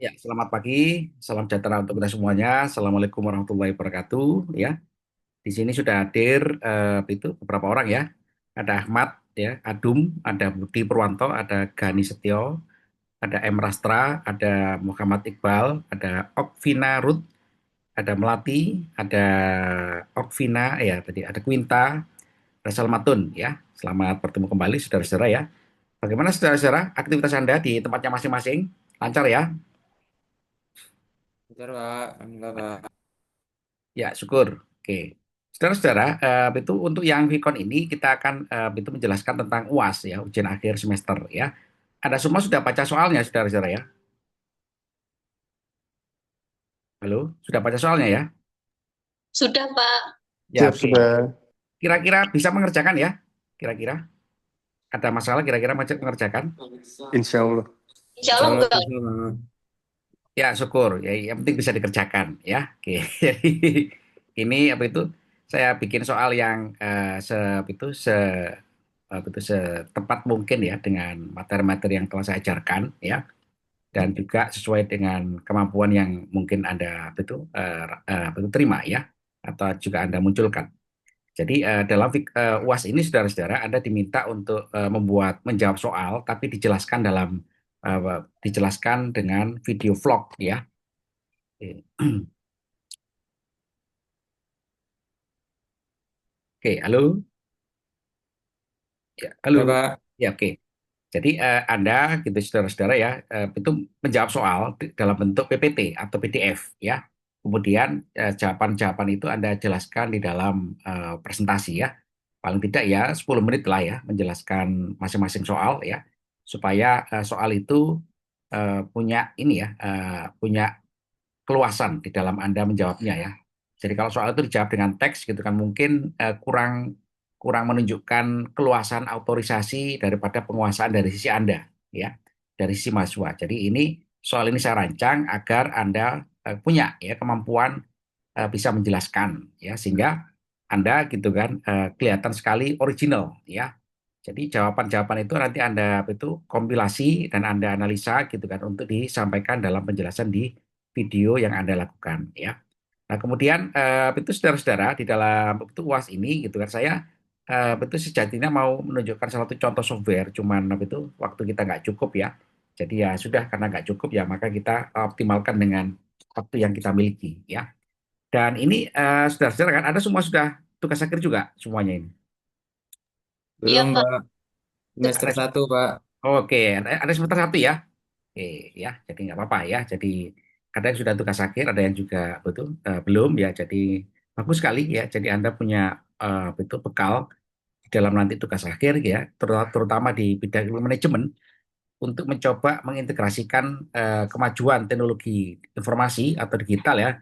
Ya, selamat pagi, salam sejahtera untuk kita semuanya. Assalamualaikum warahmatullahi wabarakatuh. Ya, di sini sudah hadir itu beberapa orang ya. Ada Ahmad, ya, Adum, ada Budi Purwanto, ada Gani Setio, ada M Rastra, ada Muhammad Iqbal, ada Okvina Ruth, ada Melati, ada Okvina, ya tadi ada Quinta, ada Salmatun, ya. Selamat bertemu kembali, saudara-saudara ya. Bagaimana saudara-saudara aktivitas Anda di tempatnya masing-masing? Lancar ya? Bentar, Pak. Alhamdulillah, Pak. Ya, syukur. Oke. Saudara-saudara, itu untuk yang Vicon ini kita akan itu menjelaskan tentang UAS ya, ujian akhir semester ya. Ada semua sudah baca soalnya, saudara-saudara ya? Halo, sudah baca soalnya ya? Sudah, Pak. Ya, Siap, oke. sudah. Kira-kira bisa mengerjakan ya? Kira-kira ada masalah kira-kira mengerjakan? Insya Allah. Insya Insya Allah Allah enggak. bisa, Pak. Ya, syukur. Ya, yang penting bisa dikerjakan ya. Oke. Jadi ini apa itu? Saya bikin soal yang apa itu setepat mungkin ya dengan materi-materi yang telah saya ajarkan ya, dan juga sesuai dengan kemampuan yang mungkin Anda apa itu terima ya, atau juga Anda munculkan. Jadi dalam UAS ini saudara-saudara Anda diminta untuk menjawab soal tapi dijelaskan dengan video vlog ya. Oke, Oke, halo. Ya, halo. Ya, Pak. Ya, oke. Jadi Anda gitu saudara-saudara ya, itu menjawab soal dalam bentuk PPT atau PDF ya. Kemudian jawaban-jawaban itu Anda jelaskan di dalam presentasi ya. Paling tidak ya 10 menit lah ya menjelaskan masing-masing soal ya. Supaya soal itu punya ini ya, punya keluasan di dalam Anda menjawabnya ya. Jadi kalau soal itu dijawab dengan teks gitu kan mungkin kurang kurang menunjukkan keluasan autorisasi daripada penguasaan dari sisi Anda ya, dari sisi mahasiswa. Jadi ini soal ini saya rancang agar Anda punya ya kemampuan bisa menjelaskan ya sehingga Anda gitu kan kelihatan sekali original ya. Jadi jawaban-jawaban itu nanti Anda itu kompilasi dan Anda analisa gitu kan untuk disampaikan dalam penjelasan di video yang Anda lakukan ya. Nah, kemudian itu saudara-saudara di dalam itu UAS ini gitu kan saya itu sejatinya mau menunjukkan salah satu contoh software cuman itu waktu kita nggak cukup ya. Jadi ya sudah karena nggak cukup ya maka kita optimalkan dengan waktu yang kita miliki ya. Dan ini saudara-saudara kan ada semua sudah tugas akhir juga semuanya ini. Iya, Belum, Pak. Pak. Semester Ada 1, Pak. Oke, ada semester satu ya. Oke, ya, jadi nggak apa-apa ya. Jadi ada yang sudah tugas akhir, ada yang juga betul belum ya. Jadi bagus sekali ya. Jadi Anda punya betul bekal di dalam nanti tugas akhir ya, terutama di bidang ilmu manajemen untuk mencoba mengintegrasikan kemajuan teknologi informasi atau digital ya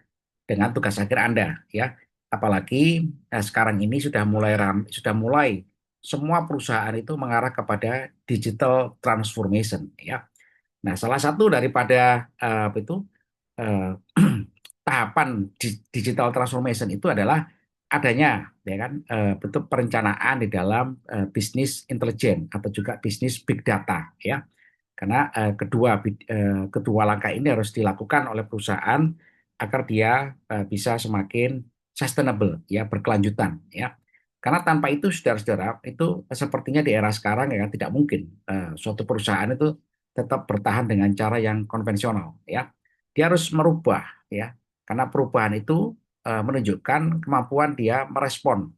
dengan tugas akhir Anda ya. Apalagi sekarang ini sudah mulai semua perusahaan itu mengarah kepada digital transformation ya. Nah, salah satu daripada eh, tahapan digital transformation itu adalah adanya ya kan bentuk perencanaan di dalam bisnis intelijen atau juga bisnis big data ya. Karena kedua langkah ini harus dilakukan oleh perusahaan agar dia bisa semakin sustainable ya, berkelanjutan ya. Karena tanpa itu saudara-saudara itu sepertinya di era sekarang ya tidak mungkin suatu perusahaan itu tetap bertahan dengan cara yang konvensional ya. Dia harus merubah ya. Karena perubahan itu menunjukkan kemampuan dia merespon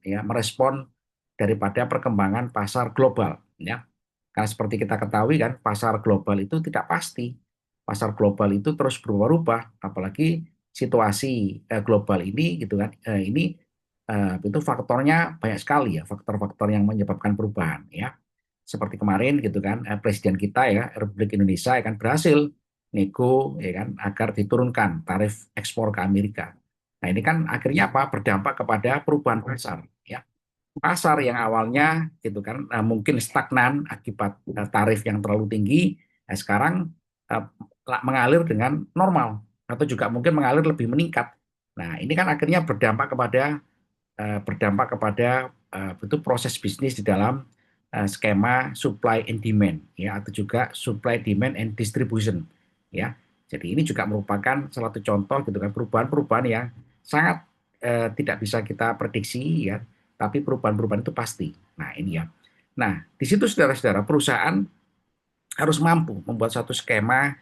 daripada perkembangan pasar global ya. Karena seperti kita ketahui kan, pasar global itu tidak pasti. Pasar global itu terus berubah-ubah, apalagi situasi global ini gitu kan. Ini itu faktornya banyak sekali ya, faktor-faktor yang menyebabkan perubahan ya. Seperti kemarin gitu kan, Presiden kita ya, Republik Indonesia ya kan berhasil nego ya kan agar diturunkan tarif ekspor ke Amerika. Nah, ini kan akhirnya apa? Berdampak kepada perubahan pasar ya, pasar yang awalnya gitu kan mungkin stagnan akibat tarif yang terlalu tinggi, sekarang eh, mengalir dengan normal atau juga mungkin mengalir lebih meningkat. Nah, ini kan akhirnya itu proses bisnis di dalam skema supply and demand ya, atau juga supply demand and distribution ya. Jadi ini juga merupakan salah satu contoh gitu kan perubahan-perubahan yang sangat tidak bisa kita prediksi ya, tapi perubahan-perubahan itu pasti. Nah, ini ya. Nah, di situ saudara-saudara perusahaan harus mampu membuat satu skema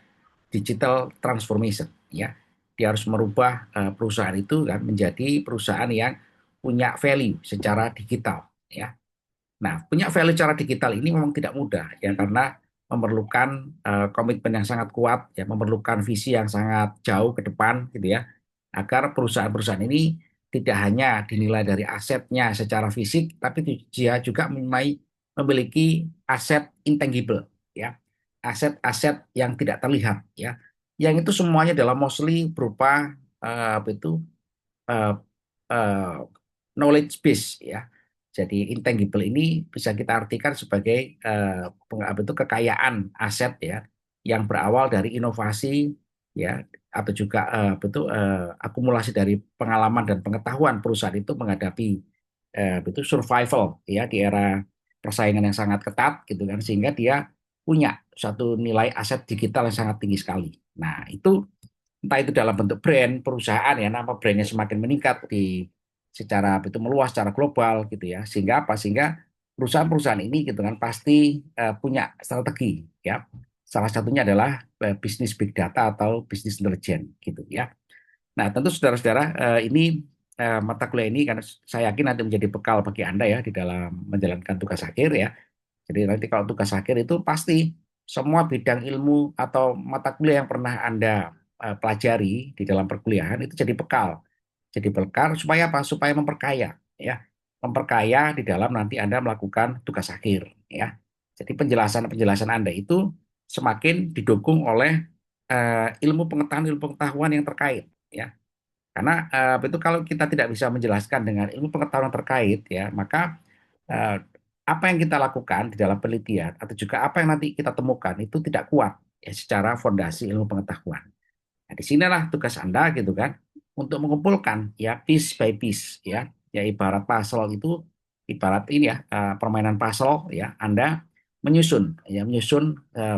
digital transformation ya. Dia harus merubah perusahaan itu kan menjadi perusahaan yang punya value secara digital ya. Nah, punya value secara digital ini memang tidak mudah ya karena memerlukan komitmen yang sangat kuat ya, memerlukan visi yang sangat jauh ke depan gitu ya. Agar perusahaan-perusahaan ini tidak hanya dinilai dari asetnya secara fisik tapi dia juga memiliki aset intangible ya. Aset-aset yang tidak terlihat ya. Yang itu semuanya dalam mostly berupa apa itu eh, eh, knowledge base ya. Jadi intangible ini bisa kita artikan sebagai apa itu kekayaan aset ya yang berawal dari inovasi ya atau juga akumulasi dari pengalaman dan pengetahuan perusahaan itu menghadapi itu survival ya di era persaingan yang sangat ketat gitu kan sehingga dia punya satu nilai aset digital yang sangat tinggi sekali. Nah, itu entah itu dalam bentuk brand perusahaan ya nama brandnya semakin meningkat di secara itu meluas secara global gitu ya sehingga apa sehingga perusahaan-perusahaan ini gitu kan pasti punya strategi ya salah satunya adalah bisnis big data atau bisnis intelijen gitu ya. Nah tentu saudara-saudara ini mata kuliah ini karena saya yakin nanti menjadi bekal bagi Anda ya di dalam menjalankan tugas akhir ya. Jadi nanti kalau tugas akhir itu pasti semua bidang ilmu atau mata kuliah yang pernah Anda pelajari di dalam perkuliahan itu jadi bekal. Jadi bekal supaya apa? Supaya memperkaya ya. Memperkaya di dalam nanti Anda melakukan tugas akhir ya. Jadi penjelasan-penjelasan Anda itu semakin didukung oleh ilmu pengetahuan yang terkait ya. Karena itu kalau kita tidak bisa menjelaskan dengan ilmu pengetahuan terkait ya, maka eh, apa yang kita lakukan di dalam penelitian atau juga apa yang nanti kita temukan itu tidak kuat ya secara fondasi ilmu pengetahuan. Nah, di sinilah tugas Anda gitu kan untuk mengumpulkan ya piece by piece ya ibarat puzzle itu ibarat ini ya permainan puzzle ya Anda menyusun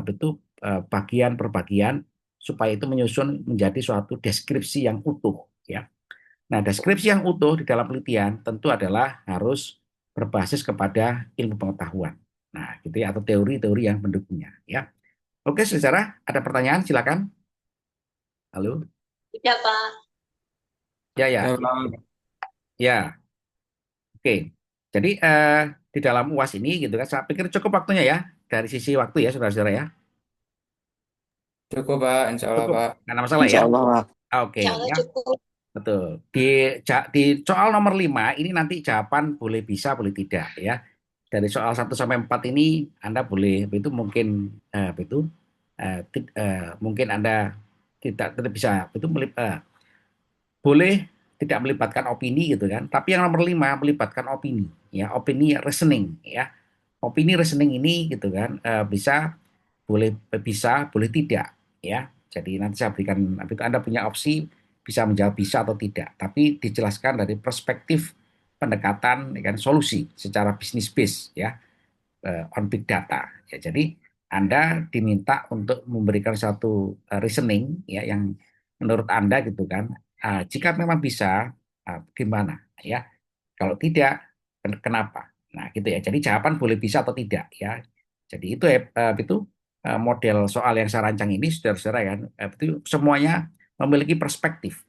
betul bagian per bagian supaya itu menyusun menjadi suatu deskripsi yang utuh ya. Nah, deskripsi yang utuh di dalam penelitian tentu adalah harus berbasis kepada ilmu pengetahuan. Nah, gitu ya atau teori-teori yang mendukungnya ya. Oke, saudara, ada pertanyaan silakan. Halo. Sudah, Pak. Ya, Ya, ya. Pak. Ya, oke. Jadi di dalam UAS ini gitu kan, saya pikir cukup waktunya ya dari sisi waktu ya, saudara-saudara ya. Cukup, Pak. Insya Allah, Cukup, Pak. nggak ada masalah Insya ya. Allah, Pak. Oke, Insya Allah ya, cukup. betul. Di soal nomor 5 ini nanti jawaban boleh bisa, boleh tidak ya. Dari soal 1 sampai 4 ini Anda boleh itu mungkin itu mungkin Anda tidak bisa itu boleh tidak melibatkan opini gitu kan. Tapi yang nomor 5 melibatkan opini ya, opini reasoning ya. Opini reasoning ini gitu kan boleh tidak ya. Jadi nanti saya berikan itu Anda punya opsi bisa menjawab bisa atau tidak, tapi dijelaskan dari perspektif pendekatan ya kan solusi secara bisnis base ya on big data. Ya, jadi Anda diminta untuk memberikan satu reasoning ya yang menurut Anda gitu kan, jika memang bisa gimana ya, kalau tidak kenapa. Nah, gitu ya. Jadi jawaban boleh bisa atau tidak ya. Jadi itu model soal yang saya rancang ini saudara-saudara kan itu semuanya memiliki perspektif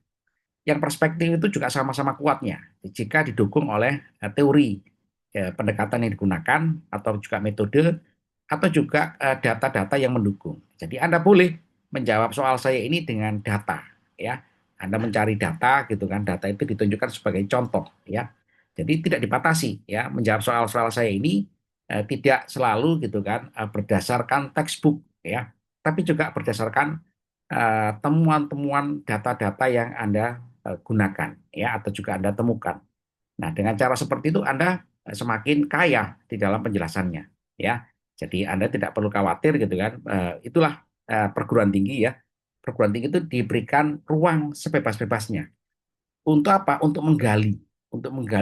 yang perspektif itu juga sama-sama kuatnya jika didukung oleh teori pendekatan yang digunakan atau juga metode atau juga data-data yang mendukung. Jadi Anda boleh menjawab soal saya ini dengan data ya. Anda mencari data gitu kan, data itu ditunjukkan sebagai contoh ya. Jadi tidak dibatasi ya, menjawab soal-soal saya ini tidak selalu gitu kan berdasarkan textbook ya, tapi juga berdasarkan temuan-temuan data-data yang Anda gunakan ya atau juga Anda temukan. Nah, dengan cara seperti itu Anda semakin kaya di dalam penjelasannya ya. Jadi Anda tidak perlu khawatir gitu kan. Itulah perguruan tinggi ya. Perguruan tinggi itu diberikan ruang sebebas-bebasnya. Untuk apa? Untuk menggali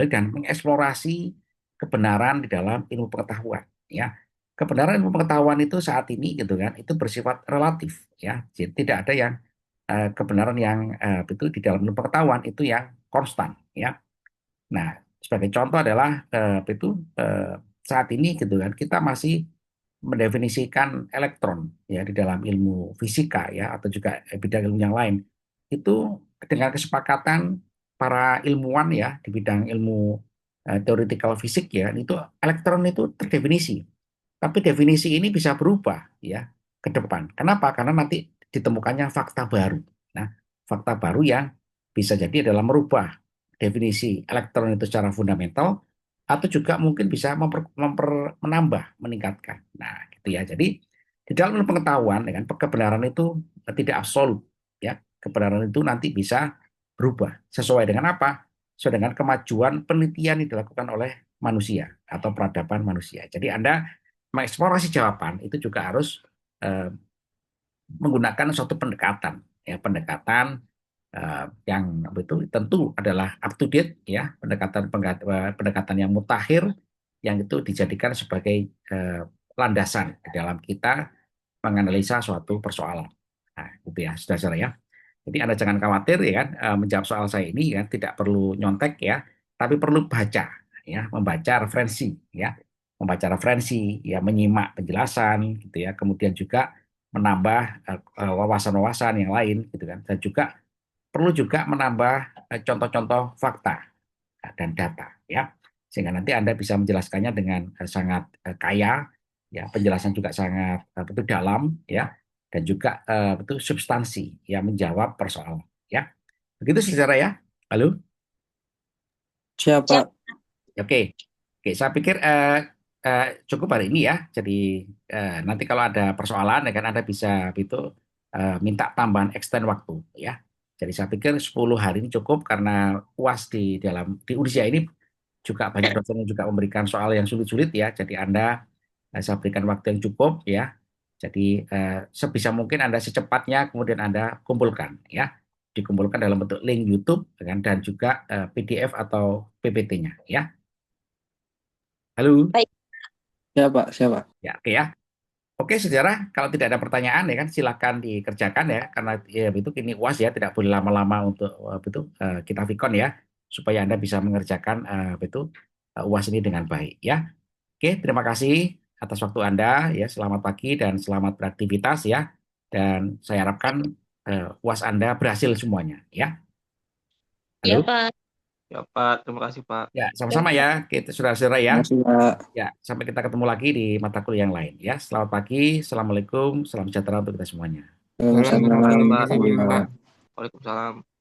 dan mengeksplorasi kebenaran di dalam ilmu pengetahuan ya. Kebenaran ilmu pengetahuan itu saat ini gitu kan, itu bersifat relatif ya. Jadi tidak ada yang kebenaran yang itu di dalam ilmu pengetahuan itu yang konstan, ya. Nah, sebagai contoh adalah saat ini gitu kan kita masih mendefinisikan elektron ya di dalam ilmu fisika ya atau juga bidang ilmu yang lain itu dengan kesepakatan para ilmuwan ya di bidang ilmu theoretical fisik ya itu elektron itu terdefinisi. Tapi definisi ini bisa berubah ya ke depan. Kenapa? Karena nanti ditemukannya fakta baru. Nah, fakta baru yang bisa jadi adalah merubah definisi elektron itu secara fundamental atau juga mungkin bisa menambah, meningkatkan. Nah, gitu ya. Jadi di dalam ilmu pengetahuan dengan kebenaran itu tidak absolut ya. Kebenaran itu nanti bisa berubah sesuai dengan apa? Sesuai dengan kemajuan penelitian yang dilakukan oleh manusia atau peradaban manusia. Jadi Anda mengeksplorasi jawaban itu juga harus eh, menggunakan suatu pendekatan ya pendekatan yang betul tentu adalah up to date ya pendekatan yang mutakhir yang itu dijadikan sebagai landasan di dalam kita menganalisa suatu persoalan. Nah, itu ya, saudara-saudara ya. Jadi Anda jangan khawatir ya kan menjawab soal saya ini ya tidak perlu nyontek ya, tapi perlu baca ya, membaca referensi ya, membaca referensi ya, menyimak penjelasan gitu ya, kemudian juga menambah wawasan-wawasan yang lain gitu kan. Dan juga perlu juga menambah contoh-contoh fakta dan data ya. Sehingga nanti Anda bisa menjelaskannya dengan sangat kaya ya, penjelasan juga sangat betul dalam ya dan juga betul substansi ya menjawab persoalan ya. Begitu secara ya. Halo. Siapa? Siap. Oke. Oke, saya pikir cukup hari ini ya. Jadi nanti kalau ada persoalan ya kan Anda bisa itu minta tambahan extend waktu ya. Jadi saya pikir 10 hari ini cukup karena UAS di Unisia ini juga banyak dosen yang juga memberikan soal yang sulit-sulit ya. Jadi Anda saya berikan waktu yang cukup ya. Jadi sebisa mungkin Anda secepatnya kemudian Anda kumpulkan ya. Dikumpulkan dalam bentuk link YouTube kan, dan juga PDF atau PPT-nya ya. Halo. Baik. Siapa? Siapa? Ya, oke ya. Oke, sejarah. Kalau tidak ada pertanyaan ya kan silakan dikerjakan ya karena ya itu kini UAS ya tidak boleh lama-lama untuk kita vikon ya supaya Anda bisa mengerjakan UAS ini dengan baik ya. Oke, terima kasih atas waktu Anda ya. Selamat pagi dan selamat beraktivitas ya. Dan saya harapkan UAS Anda berhasil semuanya ya. Ya, Halo. Pak. Ya, Pak. Terima kasih, Pak. Ya, sama-sama ya. Kita saudara-saudara ya. Terima kasih, Pak. Ya, sampai kita ketemu lagi di mata kuliah yang lain ya. Selamat pagi, assalamualaikum, salam sejahtera untuk kita semuanya. Waalaikumsalam. Terima kasih, Pak. Waalaikumsalam. Waalaikumsalam.